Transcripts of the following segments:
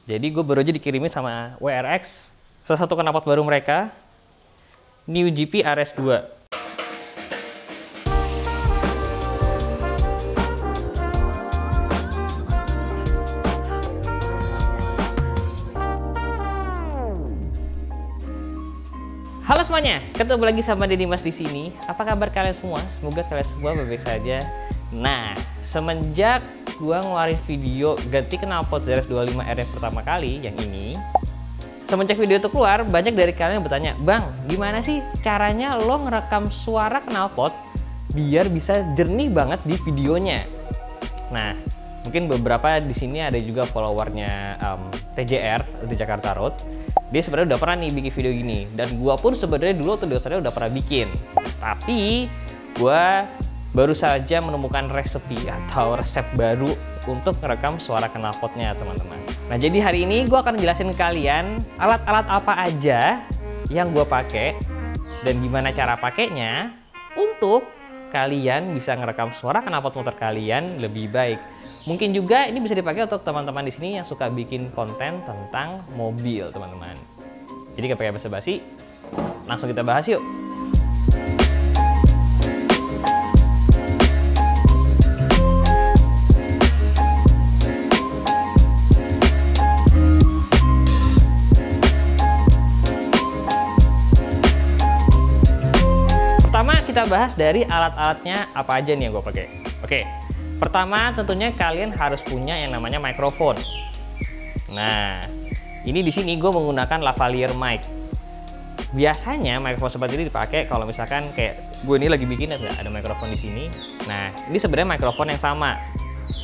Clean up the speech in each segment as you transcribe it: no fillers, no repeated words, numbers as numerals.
Jadi gue baru aja dikirimin sama WRX salah satu knalpot baru mereka, New GP RS2. Halo semuanya, ketemu lagi sama Deddy Mas di sini. Apa kabar kalian semua? Semoga kalian semua baik-baik saja. Nah, semenjak gua ngeluarin video ganti knalpot ZS25R yang pertama kali, yang ini, semenjak video itu keluar, banyak dari kalian yang bertanya, "Bang, gimana sih caranya lo ngerekam suara knalpot biar bisa jernih banget di videonya?" Nah, mungkin beberapa di sini ada juga followernya TJR di Jakarta Road. Dia sebenarnya udah pernah nih bikin video gini, dan gua pun sebenarnya dulu tuh dasarnya udah pernah bikin. Tapi gua baru saja menemukan resep baru untuk merekam suara knalpotnya, teman-teman. Nah, jadi hari ini gua akan jelasin ke kalian alat-alat apa aja yang gua pakai dan gimana cara pakainya untuk kalian bisa ngerekam suara knalpot motor kalian lebih baik. Mungkin juga ini bisa dipakai untuk teman-teman di sini yang suka bikin konten tentang mobil, teman-teman. Jadi gak pakai basa-basi, langsung kita bahas yuk. Pertama kita bahas dari alat-alatnya apa aja nih yang gue pakai. Oke. Pertama, tentunya kalian harus punya yang namanya mikrofon. Nah, ini di sini gue menggunakan lavalier mic. Biasanya mikrofon seperti ini dipakai kalau misalkan kayak gue ini lagi bikin ada mikrofon di sini. Nah, ini sebenarnya mikrofon yang sama.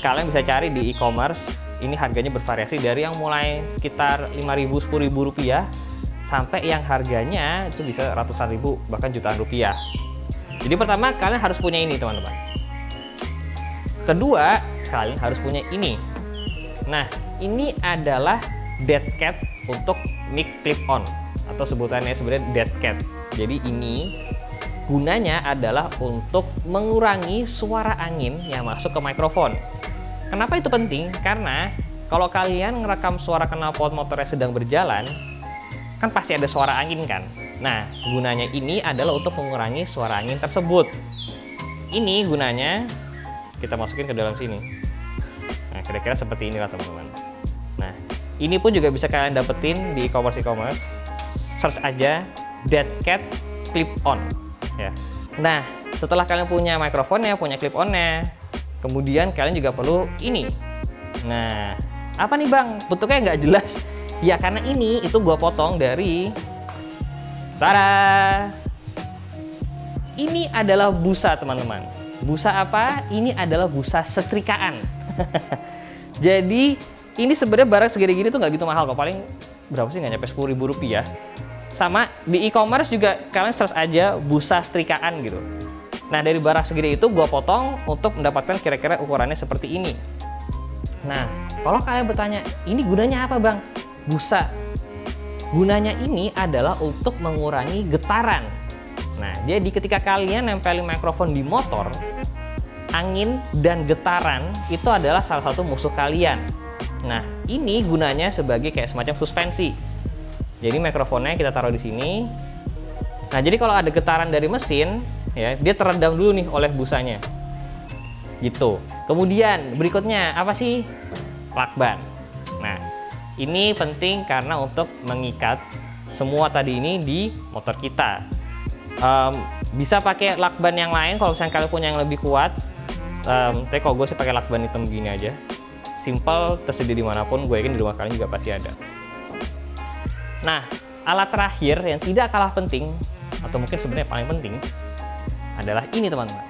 Kalian bisa cari di e-commerce. Ini harganya bervariasi dari yang mulai sekitar 5.000, 10.000 rupiah sampai yang harganya itu bisa ratusan ribu bahkan jutaan rupiah. Jadi pertama kalian harus punya ini, teman-teman. Kedua, kalian harus punya ini. Nah, ini adalah dead cat untuk mic clip on atau sebutannya sebenarnya dead cat. Jadi ini gunanya adalah untuk mengurangi suara angin yang masuk ke mikrofon. Kenapa itu penting? Karena kalau kalian ngerekam suara knalpot motornya sedang berjalan, kan pasti ada suara angin kan? Nah, gunanya ini adalah untuk mengurangi suara angin tersebut. Ini gunanya kita masukin ke dalam sini. Nah, kira-kira seperti inilah, teman-teman. Nah, ini pun juga bisa kalian dapetin di e-commerce. Search aja dead cat clip on ya. Nah, setelah kalian punya mikrofonnya, punya clip onnya, kemudian kalian juga perlu ini. Nah, apa nih Bang? Bentuknya nggak jelas. Ya karena ini itu gua potong dari tada. Ini adalah busa, teman-teman. Busa apa? Ini adalah busa setrikaan. Jadi ini sebenarnya barang segini-gini tuh nggak gitu mahal kok, paling berapa sih, nggak nyampe 10.000 rupiah. Sama di e-commerce juga kalian search aja busa setrikaan gitu. Nah, dari barang segini itu gue potong untuk mendapatkan kira-kira ukurannya seperti ini. Nah, kalau kalian bertanya, ini gunanya apa Bang? Busa. Gunanya ini adalah untuk mengurangi getaran. Nah, jadi ketika kalian nempelin mikrofon di motor, angin dan getaran itu adalah salah satu musuh kalian. Nah, ini gunanya sebagai kayak semacam suspensi. Jadi mikrofonnya kita taruh di sini. Nah, jadi kalau ada getaran dari mesin, ya dia teredam dulu nih oleh busanya. Gitu. Kemudian berikutnya apa sih? Lakban. Nah, ini penting karena untuk mengikat semua tadi ini di motor kita. Bisa pakai lakban yang lain kalau misalnya kalian punya yang lebih kuat. Tapi kalau gue sih pakai lakban hitam gini aja, simple, tersedia dimanapun. Gue yakin di rumah kalian juga pasti ada. Nah, alat terakhir yang tidak kalah penting, atau mungkin sebenarnya paling penting, adalah ini, teman-teman.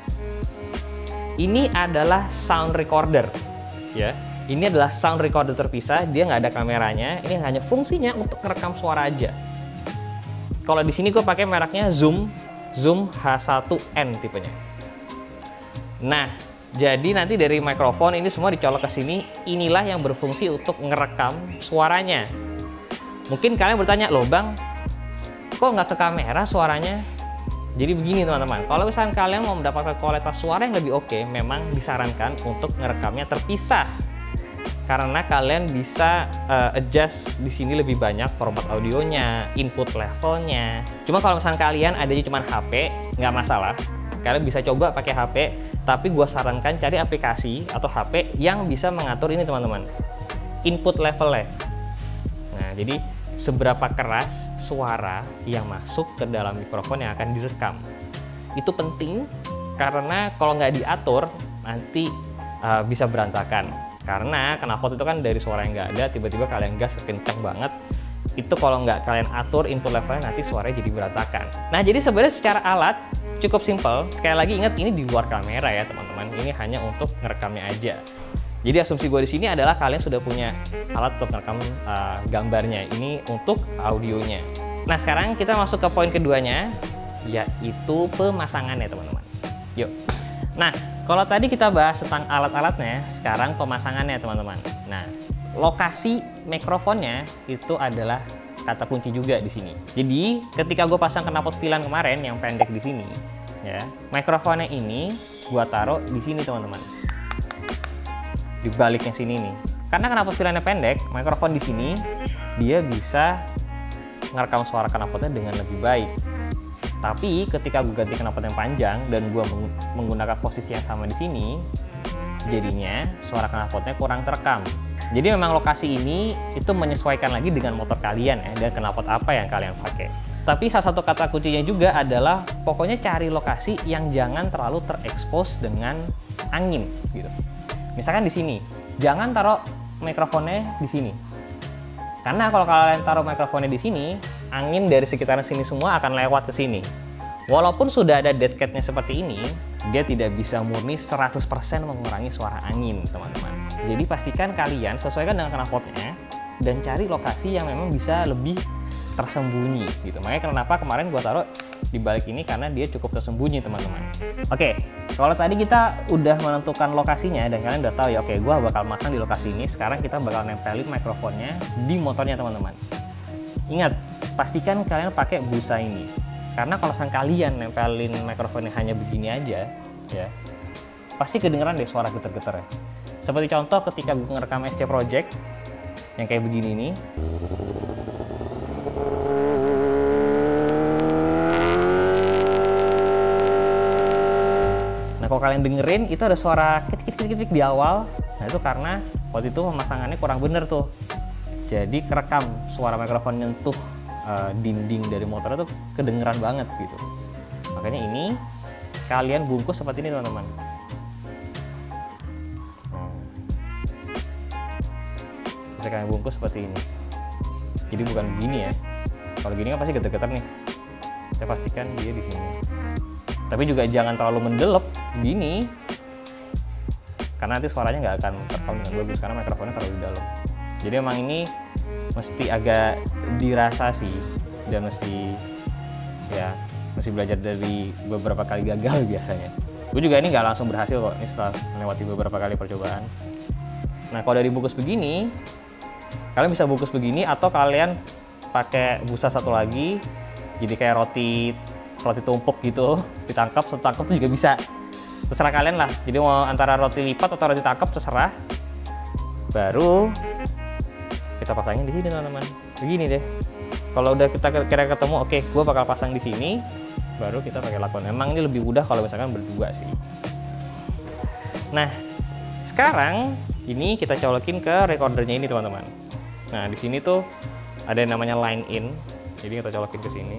Ini adalah sound recorder, ya. Ini adalah sound recorder terpisah. Dia nggak ada kameranya. Ini hanya fungsinya untuk merekam suara aja. Kalau di sini gue pakai mereknya Zoom H1N tipenya. Nah, jadi nanti dari mikrofon ini semua dicolok ke sini. Inilah yang berfungsi untuk ngerekam suaranya. Mungkin kalian bertanya, loh Bang, kok nggak ke kamera suaranya? Jadi begini, teman-teman. Kalau misalnya kalian mau mendapatkan kualitas suara yang lebih oke, memang disarankan untuk ngerekamnya terpisah. karena kalian bisa adjust di sini lebih banyak format audionya, input levelnya. Cuma kalau misalnya kalian adanya cuma HP, nggak masalah. Kalian bisa coba pakai HP, tapi gue sarankan cari aplikasi atau HP yang bisa mengatur ini teman-teman, input levelnya. Nah, jadi seberapa keras suara yang masuk ke dalam mikrofon yang akan direkam. Itu penting karena kalau nggak diatur nanti bisa berantakan. Karena knalpot itu kan dari suara yang nggak ada, tiba-tiba kalian gas kencang banget. Itu kalau nggak kalian atur input levelnya nanti suaranya jadi berantakan. Nah, jadi sebenarnya secara alat cukup simple. Sekali lagi ingat ini di luar kamera ya teman-teman. Ini hanya untuk ngerekamnya aja. Jadi asumsi gue di sini adalah kalian sudah punya alat untuk merekam gambarnya. Ini untuk audionya. Nah, sekarang kita masuk ke poin keduanya, yaitu pemasangannya teman-teman. Yuk. Nah, kalau tadi kita bahas tentang alat-alatnya, sekarang pemasangannya teman-teman. Nah, lokasi mikrofonnya itu adalah kata kunci juga di sini. Jadi, ketika gue pasang knalpot VLAN kemarin yang pendek di sini, ya, mikrofonnya ini gue taruh di sini teman-teman. Di baliknya sini nih. Karena knalpot VLAN-nya pendek, mikrofon di sini dia bisa ngerekam suara knalpotnya dengan lebih baik. Tapi ketika gue ganti knalpot yang panjang dan gue menggunakan posisi yang sama di sini, jadinya suara knalpotnya kurang terekam. Jadi memang lokasi ini itu menyesuaikan lagi dengan motor kalian ya, dan knalpot apa yang kalian pakai. Tapi salah satu kata kuncinya juga adalah pokoknya cari lokasi yang jangan terlalu terekspos dengan angin gitu. Misalkan di sini, jangan taruh mikrofonnya di sini. Karena kalau kalian taruh mikrofonnya di sini, angin dari sekitaran sini semua akan lewat ke sini. Walaupun sudah ada dead cat-nya seperti ini, dia tidak bisa murni 100% mengurangi suara angin, teman-teman. Jadi pastikan kalian sesuaikan dengan knalpotnya dan cari lokasi yang memang bisa lebih tersembunyi gitu. Makanya kenapa kemarin gua taruh di balik ini karena dia cukup tersembunyi, teman-teman. Oke, kalau tadi kita udah menentukan lokasinya dan kalian udah tahu ya, oke, gua bakal masang di lokasi ini. Sekarang kita bakal nempelin mikrofonnya di motornya, teman-teman. Ingat, pastikan kalian pakai busa ini. Karena kalau kalian nempelin mikrofonnya hanya begini aja, ya, pasti kedengeran deh suara getar-getar ya. Seperti contoh ketika gue ngerekam SC Project yang kayak begini nih. Nah, kalau kalian dengerin itu ada suara ketik-ketik di awal. Nah, itu karena waktu itu pemasangannya kurang bener tuh. Jadi kerekam suara mikrofon nyentuh dinding dari motor itu kedengeran banget gitu. Makanya ini kalian bungkus seperti ini, teman-teman. Bisa kalian bungkus seperti ini. Jadi bukan begini ya. Kalau gini kan pasti getar-getar nih. Saya pastikan dia di sini. Tapi juga jangan terlalu mendelep gini. Karena nanti suaranya nggak akan terekam dengan bagus karena mikrofonnya terlalu di dalam. Jadi emang ini mesti agak dirasa sih, dan mesti belajar dari beberapa kali gagal biasanya. Gue juga ini nggak langsung berhasil kok, ini setelah melewati beberapa kali percobaan. Nah, kalau dari bungkus begini, kalian bisa bungkus begini atau kalian pakai busa satu lagi, jadi kayak roti tumpuk gitu, ditangkap, satu tangkap itu juga bisa. Terserah kalian lah. Jadi mau antara roti lipat atau roti tangkap terserah. Baru kita pasangin di sini, teman-teman. Begini deh. Kalau udah kita kira ketemu, oke, gue bakal pasang di sini, baru kita pakai lakon. Emang ini lebih mudah kalau misalkan berdua sih. Nah, sekarang ini kita colokin ke recordernya ini, teman-teman. Nah, di sini tuh ada yang namanya line in. Jadi kita colokin ke sini.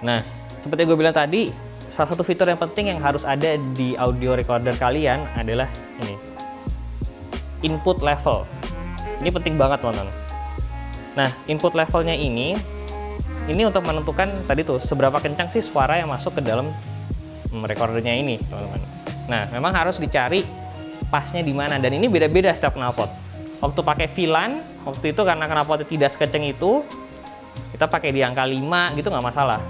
Nah, seperti gue bilang tadi, salah satu fitur yang penting yang harus ada di audio recorder kalian adalah ini, input level. Ini penting banget, teman-teman. Nah, input levelnya ini untuk menentukan tadi tuh seberapa kencang sih suara yang masuk ke dalam recordernya ini, teman-teman. Nah, memang harus dicari pasnya di mana, dan ini beda-beda setiap knalpot. Waktu pakai VLAN, waktu itu karena knalpotnya tidak sekencang itu, kita pakai di angka 5 gitu nggak masalah.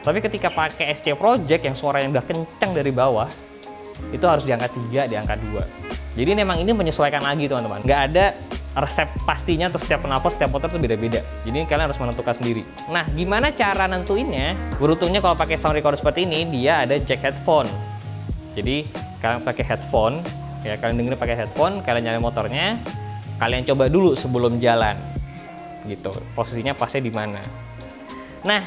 Tapi ketika pakai SC Project yang suaranya udah kencang dari bawah, itu harus di angka 3, di angka 2. Jadi memang ini menyesuaikan lagi, teman-teman. Nggak ada resep pastinya, terus setiap knalpot, setiap motor itu beda-beda. Jadi kalian harus menentukan sendiri. Nah, gimana cara nentuinnya? Beruntungnya kalau pakai sound recorder seperti ini, dia ada jack headphone. Jadi kalian pakai headphone, ya. Kalian dengerin pakai headphone, kalian nyalain motornya, kalian coba dulu sebelum jalan gitu, posisinya pasnya di mana. Nah,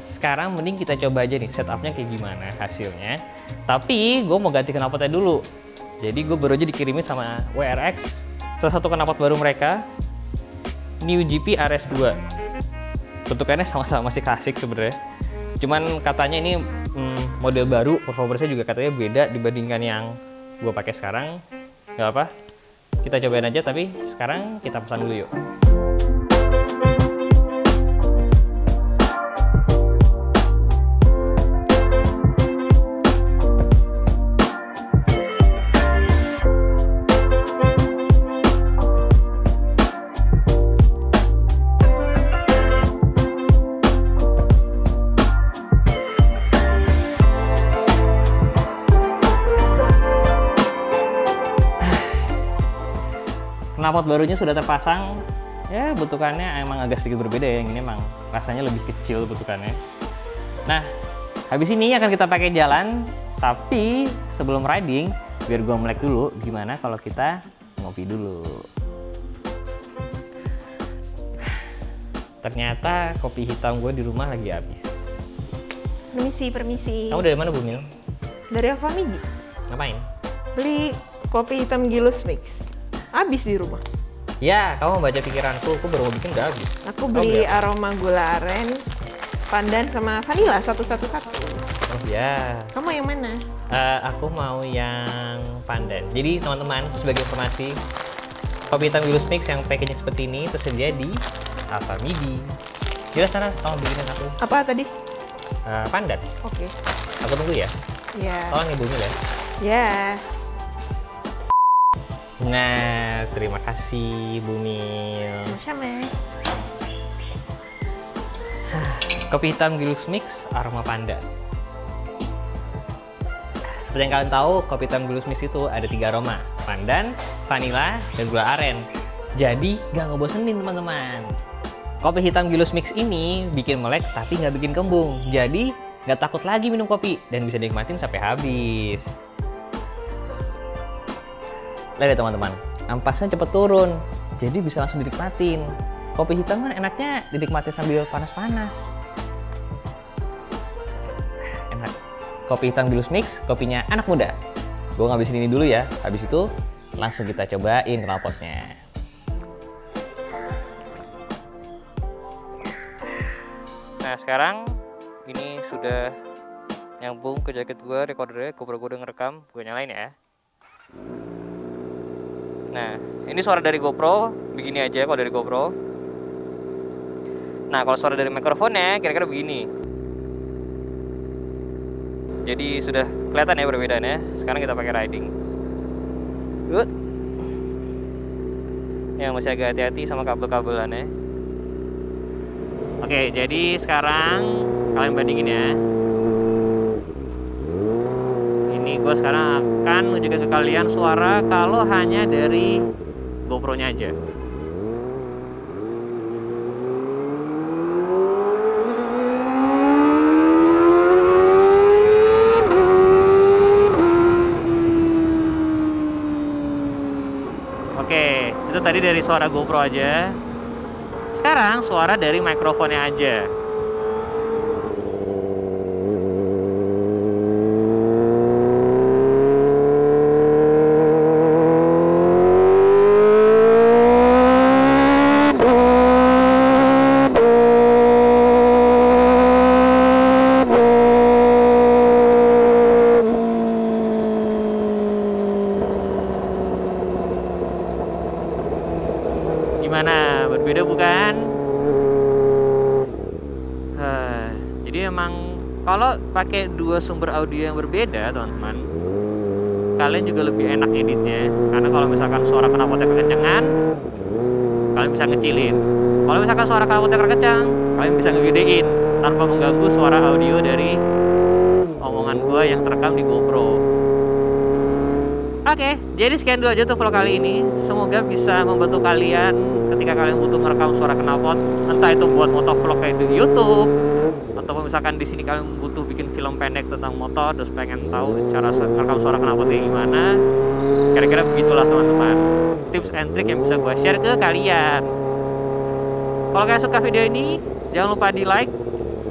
sekarang mending kita coba aja nih setupnya kayak gimana hasilnya. Tapi gue mau ganti knalpotnya dulu. Jadi gue baru aja dikirimin sama WRX salah satu knalpot baru mereka, New GP RS2. Bentukannya sama-sama masih klasik sebenarnya. Cuman katanya ini model baru, performance-nya juga katanya beda dibandingkan yang gue pakai sekarang. Gak apa, kita cobain aja. Tapi sekarang kita pesan dulu yuk. Knalpot barunya sudah terpasang, ya bentukannya emang agak sedikit berbeda ya. Yang ini emang rasanya lebih kecil bentukannya. Nah, habis ini akan kita pakai jalan, tapi sebelum riding, biar gue melek dulu gimana kalau kita ngopi dulu. Ternyata kopi hitam gue di rumah lagi habis. Permisi. Kamu dari mana, Bu Mil? Dari Avamidi. Ngapain? Beli kopi hitam Gilus Mix. Habis di rumah. Ya, kamu baca pikiranku, aku baru mau bikin udah habis. Aku beli aroma gula aren, pandan sama vanila satu-satu. Oh ya. Kamu yang mana? Aku mau yang pandan. Jadi teman-teman, sebagai informasi, kopi hitam Gilus Mix yang packaging seperti ini tersedia di Avamidi. Jelas sana, tolong bikinin aku. Apa tadi? Pandan. Oke. Aku tunggu ya. Ya. Tolong Ibu Mil ya. Ya. Nah, terima kasih Bu Mil. Sama. Kopi hitam Gilus Mix aroma pandan. Seperti yang kalian tahu, kopi hitam Gilus Mix itu ada 3 aroma: pandan, vanila, dan gula aren. Jadi gak ngebosenin teman-teman. Kopi hitam Gilus Mix ini bikin melek tapi nggak bikin kembung. Jadi nggak takut lagi minum kopi dan bisa dinikmatin sampai habis. Lihat ya teman-teman, ampasnya cepet turun, jadi bisa langsung dinikmatin. Kopi hitam kan enaknya dinikmatin sambil panas-panas. Enak. Kopi hitam Gilus Mix, kopinya anak muda. Gue ngabisin ini dulu ya, habis itu langsung kita cobain knalpotnya. Nah sekarang ini sudah nyambung ke jaket gue, recordernya, GoPro gue udah ngerekam, gue nyalain ya. Nah, ini suara dari GoPro, begini aja kalau dari GoPro. Nah, kalau suara dari mikrofonnya kira-kira begini. Jadi sudah kelihatan ya perbedaannya. Sekarang kita pakai riding. Ya, masih agak hati-hati sama kabel-kabelannya. Oke, jadi sekarang kalian bandingin ya. Gue sekarang akan menunjukkan ke kalian suara kalau hanya dari GoPro-nya aja. Oke, itu tadi dari suara GoPro aja. Sekarang suara dari mikrofonnya aja. Gimana? Berbeda bukan? Jadi emang kalau pakai 2 sumber audio yang berbeda, teman-teman, kalian juga lebih enak editnya. Karena kalau misalkan suara knalpotnya kekencengan, kalian bisa ngecilin. Kalau misalkan suara knalpotnya kencang, kalian bisa ngegedein tanpa mengganggu suara audio dari omongan gua yang terekam di GoPro. Oke, jadi sekian dulu aja tuh vlog kali ini. Semoga bisa membantu kalian ketika kalian butuh merekam suara knalpot, entah itu buat motovlog kayak di YouTube, ataupun misalkan di sini kalian butuh bikin film pendek tentang motor, terus pengen tahu cara merekam suara knalpot kayak gimana. Kira-kira begitulah teman-teman, tips and trick yang bisa gue share ke kalian. Kalau kalian suka video ini, jangan lupa di like.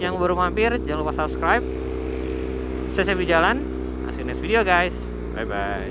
Yang baru mampir, jangan lupa subscribe. Saya di jalan. See you next video guys. Bye bye.